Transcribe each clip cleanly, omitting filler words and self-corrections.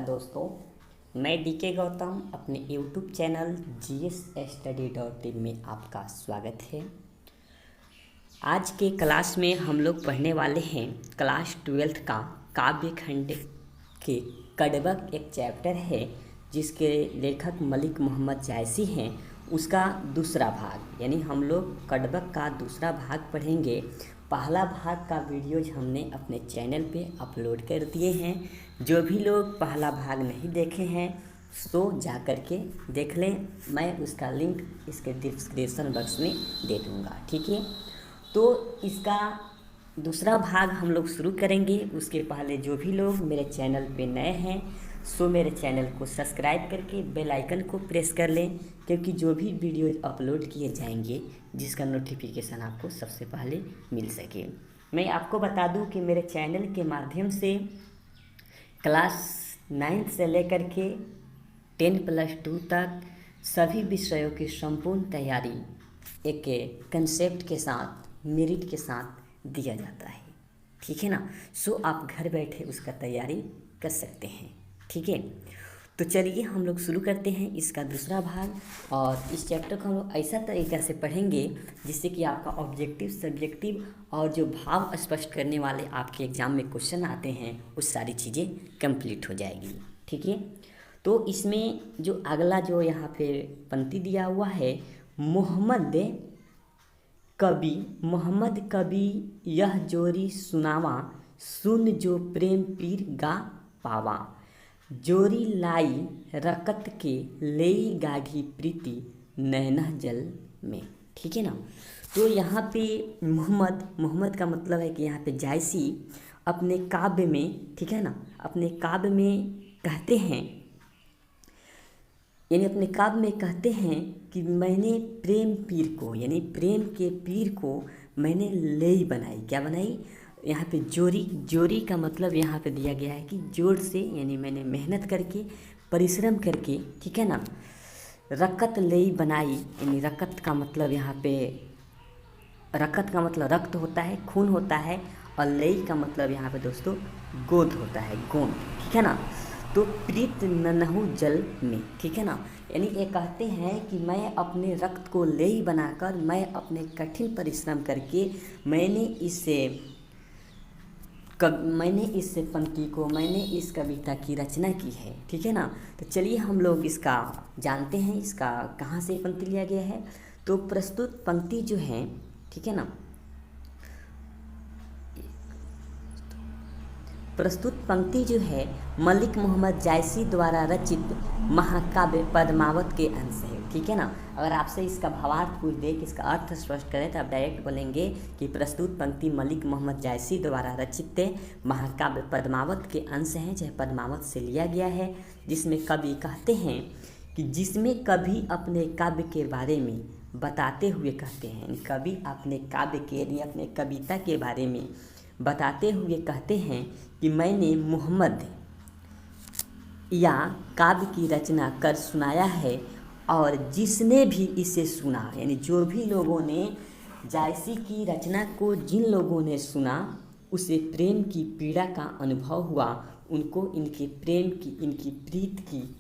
दोस्तों, मैं डीके गौतम अपने यूट्यूब चैनल GSStudy.in में आपका स्वागत है। आज के क्लास में हम लोग पढ़ने वाले हैं क्लास 12th का काव्य खंड के कड़बक एक चैप्टर है जिसके लेखक मलिक मोहम्मद जायसी हैं। उसका दूसरा भाग यानी हम लोग कड़बक का दूसरा भाग पढ़ेंगे। पहला भाग का वीडियोज हमने अपने चैनल पे अपलोड कर दिए हैं। जो भी लोग पहला भाग नहीं देखे हैं तो जा कर के देख लें। मैं उसका लिंक इसके डिस्क्रिप्शन बॉक्स में दे दूँगा, ठीक है। तो इसका दूसरा भाग हम लोग शुरू करेंगे। उसके पहले जो भी लोग मेरे चैनल पे नए हैं सो मेरे चैनल को सब्सक्राइब करके बेल आइकन को प्रेस कर लें, क्योंकि जो भी वीडियो अपलोड किए जाएंगे जिसका नोटिफिकेशन आपको सबसे पहले मिल सके। मैं आपको बता दूं कि मेरे चैनल के माध्यम से क्लास 9 से लेकर के 10+2 तक सभी विषयों की संपूर्ण तैयारी एक कंसेप्ट के साथ, मेरिट के साथ दिया जाता है, ठीक है ना। सो आप घर बैठे उसका तैयारी कर सकते हैं, ठीक है। तो चलिए हम लोग शुरू करते हैं इसका दूसरा भाग। और इस चैप्टर को हम लोग ऐसा तरीक़ा से पढ़ेंगे जिससे कि आपका ऑब्जेक्टिव, सब्जेक्टिव और जो भाव स्पष्ट करने वाले आपके एग्ज़ाम में क्वेश्चन आते हैं वो सारी चीज़ें कंप्लीट हो जाएगी, ठीक है। तो इसमें जो अगला जो यहाँ पे पंक्ति दिया हुआ है, मोहम्मद कवि यह जोरी सुनावा, सुन जो प्रेम पीर गा पावा, जोरी लाई रकत के लेई गाढ़ी प्रीति नैना जल में, ठीक है ना। तो यहाँ पे मोहम्मद का मतलब है कि यहाँ पे जायसी अपने काव्य में, ठीक है ना, अपने काव्य में कहते हैं, यानी अपने काव्य में कहते हैं कि मैंने प्रेम पीर को, यानी प्रेम के पीर को मैंने लेई बनाई। क्या बनाई? यहाँ पे जोरी का मतलब यहाँ पे दिया गया है कि जोर से, यानी मैंने मेहनत करके, परिश्रम करके, ठीक है ना। रकत लेई बनाई, यानी रकत का मतलब यहाँ पे, रकत का मतलब रक्त होता है, खून होता है, और लेई का मतलब यहाँ पे दोस्तों गोद होता है, गोंद, ठीक है ना। तो प्रीत नन्हु जल में, ठीक है ना, यानी ये कहते हैं कि मैं अपने रक्त को लेई बनाकर, मैं अपने कठिन परिश्रम करके मैंने इस पंक्ति को, मैंने इस कविता की रचना की है, ठीक है ना। तो चलिए हम लोग इसका जानते हैं, इसका कहाँ से पंक्ति लिया गया है। तो प्रस्तुत पंक्ति जो है, ठीक है ना, प्रस्तुत पंक्ति जो है मलिक मोहम्मद जायसी द्वारा रचित महाकाव्य पद्मावत के अंश है, ठीक है ना। अगर आपसे इसका भावार्थ पूछ दे कि इसका अर्थ स्पष्ट करें तो आप डायरेक्ट बोलेंगे कि प्रस्तुत पंक्ति मलिक मोहम्मद जायसी द्वारा रचित महाकाव्य पद्मावत के अंश हैं, जो पद्मावत से लिया गया है, जिसमें कवि कहते हैं कि जिसमें कवि अपने काव्य के बारे में बताते हुए कहते हैं, कवि अपने काव्य के लिए, अपने कविता के बारे में बताते हुए कहते हैं कि मैंने मोहम्मद या काव्य की रचना कर सुनाया है, और जिसने भी इसे सुना, यानी जो भी लोगों ने जायसी की रचना को, जिन लोगों ने सुना, उसे प्रेम की पीड़ा का अनुभव हुआ, उनको इनके प्रेम की, इनकी प्रीत की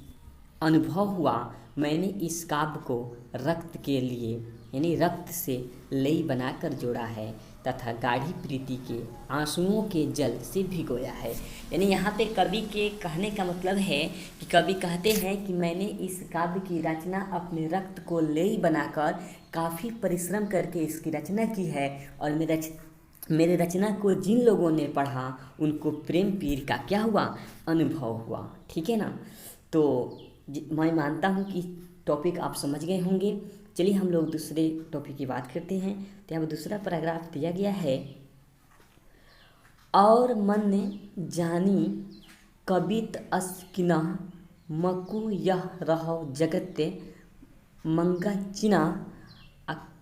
अनुभव हुआ। मैंने इस काव्य को रक्त के लिए, यानी रक्त से लेई बनाकर जोड़ा है तथा गाढ़ी प्रीति के आंसुओं के जल से भिगोया है। यानी यहाँ पे कवि के कहने का मतलब है कि कवि कहते हैं कि मैंने इस काव्य की रचना अपने रक्त को लेई बनाकर काफ़ी परिश्रम करके इसकी रचना की है, और मेरे रचना को जिन लोगों ने पढ़ा उनको प्रेम पीर का क्या हुआ? अनुभव हुआ, ठीक है ना। तो मैं मानता हूँ कि टॉपिक आप समझ गए होंगे। चलिए हम लोग दूसरे टॉपिक की बात करते हैं। तो यहाँ पर दूसरा पैराग्राफ दिया गया है, और मन ने जानी कबित अस्किना मकु यह रहो जगत मंगा चिना,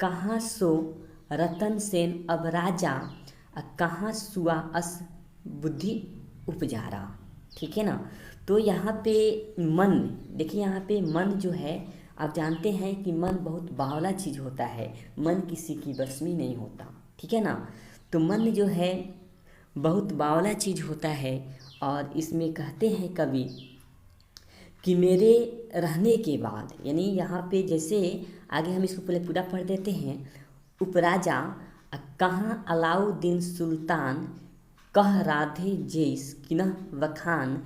कहाँ सो रतन सेन अब राजा, कहाँ सुआ अस बुद्धि उपजारा, ठीक है ना। तो यहाँ पे मन, देखिए यहाँ पे मन जो है, आप जानते हैं कि मन बहुत बावला चीज़ होता है, मन किसी की बस में नहीं होता, ठीक है ना। तो मन जो है बहुत बावला चीज़ होता है, और इसमें कहते हैं कवि कि मेरे रहने के बाद, यानी यहाँ पे जैसे आगे हम इसको पहले पूरा पढ़ देते हैं। उपराजा कहाँ अलाउद्दीन सुल्तान, कह राधे जैस किन्ह बखान,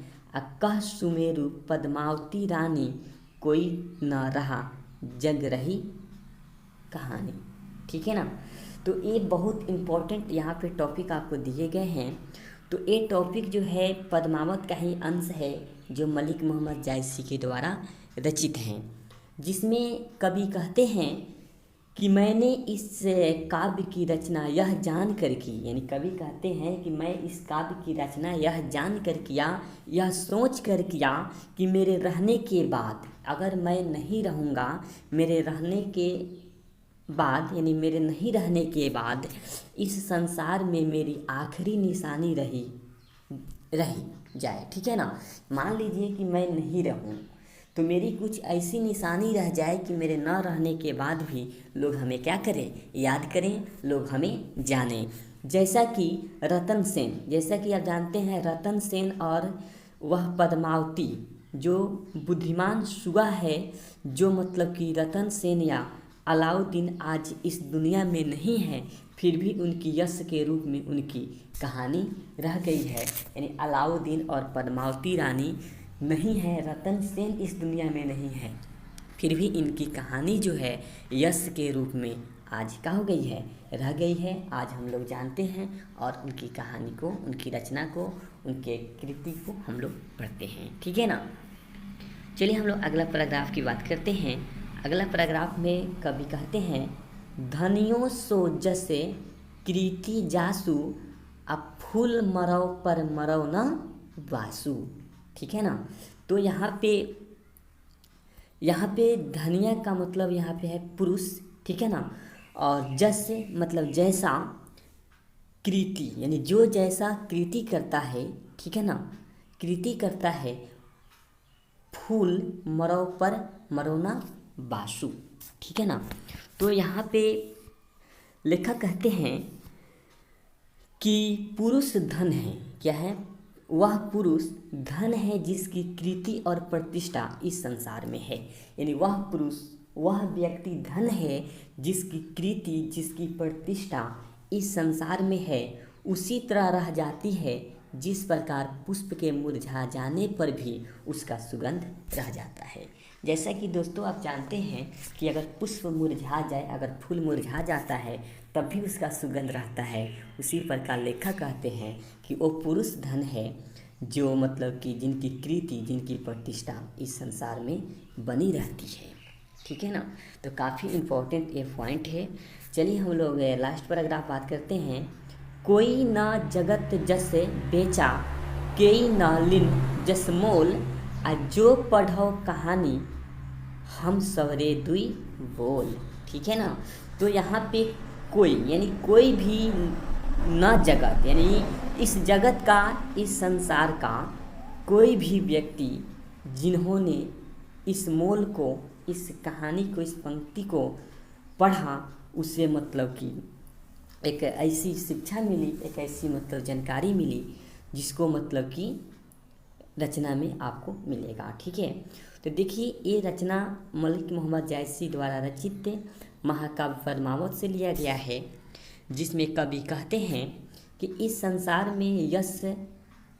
कह सुमेरु पद्मावती रानी, कोई न रहा जग रही कहानी। ठीक है ना। तो ये बहुत इम्पोर्टेंट यहाँ पे टॉपिक आपको दिए गए हैं। तो ये टॉपिक जो है पद्मावत का ही अंश है, जो मलिक मोहम्मद जायसी के द्वारा रचित हैं, जिसमें कवि कहते हैं कि मैंने इस काव्य की रचना यह जान कर की, यानी कवि कहते हैं कि मैं इस काव्य की रचना यह जान कर किया, यह सोच कर किया कि मेरे रहने के बाद, अगर मैं नहीं रहूँगा, मेरे रहने के बाद यानी मेरे नहीं रहने के बाद इस संसार में मेरी आखिरी निशानी रही जाए। ठीक है ना। मान लीजिए कि मैं नहीं रहूं, तो मेरी कुछ ऐसी निशानी रह जाए कि मेरे न रहने के बाद भी लोग हमें क्या करें, याद करें, लोग हमें जानें। जैसा कि रतन सेन, जैसा कि आप जानते हैं रतन सेन और वह पद्मावती, जो बुद्धिमान सुगा है, जो मतलब कि रतन सेन या अलाउद्दीन आज इस दुनिया में नहीं है, फिर भी उनकी यश के रूप में उनकी कहानी रह गई है। यानी अलाउद्दीन और पद्मावती रानी नहीं है, रतन सेन इस दुनिया में नहीं है, फिर भी इनकी कहानी जो है यश के रूप में आज क्या हो गई है, रह गई है। आज हम लोग जानते हैं और उनकी कहानी को, उनकी रचना को, उनके कृति को हम लोग पढ़ते हैं। ठीक है ना। चलिए हम लोग अगला पैराग्राफ की बात करते हैं। अगला पैराग्राफ में कवि कहते हैं, धनियों सो जसे कृति जासु, अब फूल मरौ पर मरौ न वासु। ठीक है ना। तो यहाँ पे धनिया का मतलब यहाँ पे है पुरुष। ठीक है ना। और जस मतलब जैसा, कृति यानी जो जैसा कृति करता है। ठीक है ना। कृति करता है, फूल मरौ पर मरौ न वासु। ठीक है ना। तो यहाँ पे लेखक कहते हैं कि पुरुष धन है। क्या है? वह पुरुष धन है जिसकी कृति और प्रतिष्ठा इस संसार में है। यानी वह पुरुष, वह व्यक्ति धन है जिसकी कृति, जिसकी प्रतिष्ठा इस संसार में है। उसी तरह रह जाती है जिस प्रकार पुष्प के मुरझा जाने पर भी उसका सुगंध रह जाता है। जैसा कि दोस्तों आप जानते हैं कि अगर पुष्प मुरझा जाए, अगर फूल मुरझा जाता है, तब भी उसका सुगंध रहता है। उसी प्रकार लेखक कहते हैं कि वो पुरुष धन है जो मतलब कि जिनकी कृति, जिनकी प्रतिष्ठा इस संसार में बनी रहती है। ठीक है ना। तो काफ़ी इम्पोर्टेंट ये पॉइंट है। चलिए हम लोग लास्ट पैराग्राफ बात करते हैं। कोई न जगत जस बेचा, केई न लिन जस मोल, आ जो पढ़ो कहानी हम सवरे दुई बोल। ठीक है ना। तो यहाँ पे कोई यानी कोई भी न जगत, यानी इस जगत का, इस संसार का कोई भी व्यक्ति जिन्होंने इस मोल को, इस कहानी को, इस पंक्ति को पढ़ा, उसे मतलब कि एक ऐसी शिक्षा मिली, एक ऐसी मतलब जानकारी मिली जिसको मतलब कि रचना में आपको मिलेगा। ठीक है। तो देखिए ये रचना मलिक मोहम्मद जायसी द्वारा रचित महाकाव्य पद्मावत से लिया गया है, जिसमें कवि कहते हैं कि इस संसार में यश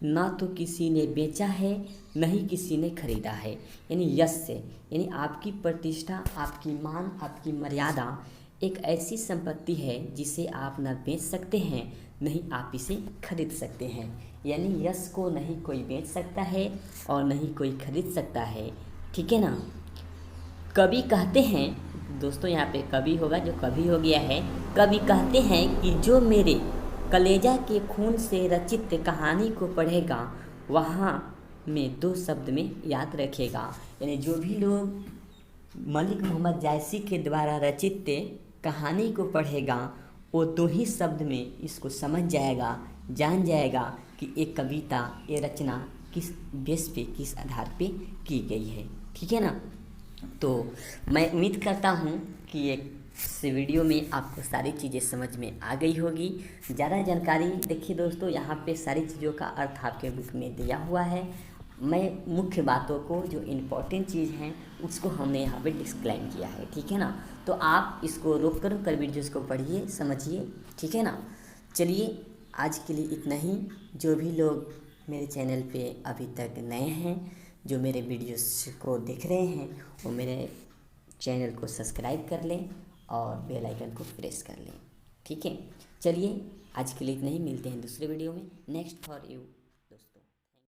ना तो किसी ने बेचा है, न ही किसी ने खरीदा है। यानी यश से, यानी आपकी प्रतिष्ठा, आपकी मान, आपकी मर्यादा एक ऐसी संपत्ति है जिसे आप न बेच सकते हैं, नहीं आप इसे खरीद सकते हैं। यानी यश को नहीं कोई बेच सकता है और नहीं कोई खरीद सकता है। ठीक है ना। कवि कहते हैं, दोस्तों यहाँ पे कवि होगा, जो कवि हो गया है, कवि कहते हैं कि जो मेरे कलेजा के खून से रचित कहानी को पढ़ेगा, वहाँ में दो शब्द में याद रखेगा। यानी जो भी लोग मलिक मोहम्मद जायसी के द्वारा रचित कहानी को पढ़ेगा, वो दो ही शब्द में इसको समझ जाएगा, जान जाएगा कि एक कविता, ये रचना किस बेस पे, किस आधार पे की गई है। ठीक है ना। तो मैं उम्मीद करता हूँ कि इस वीडियो में आपको सारी चीज़ें समझ में आ गई होगी। ज़्यादा जानकारी देखिए दोस्तों, यहाँ पे सारी चीज़ों का अर्थ आपके बुक में दिया हुआ है। मैं मुख्य बातों को जो इम्पोर्टेंट चीज़ हैं उसको हमने यहाँ पे डिस्क्लाइम किया है, ठीक है ना। तो आप इसको रोक कर वीडियोज़ को पढ़िए, समझिए, ठीक है ना। चलिए आज के लिए इतना ही। जो भी लोग मेरे चैनल पे अभी तक नए हैं, जो मेरे वीडियोस को देख रहे हैं, वो मेरे चैनल को सब्सक्राइब कर लें और बेल आइकन को प्रेस कर लें, ठीक है। चलिए आज के लिए इतना ही, मिलते हैं दूसरे वीडियो में। Next for you.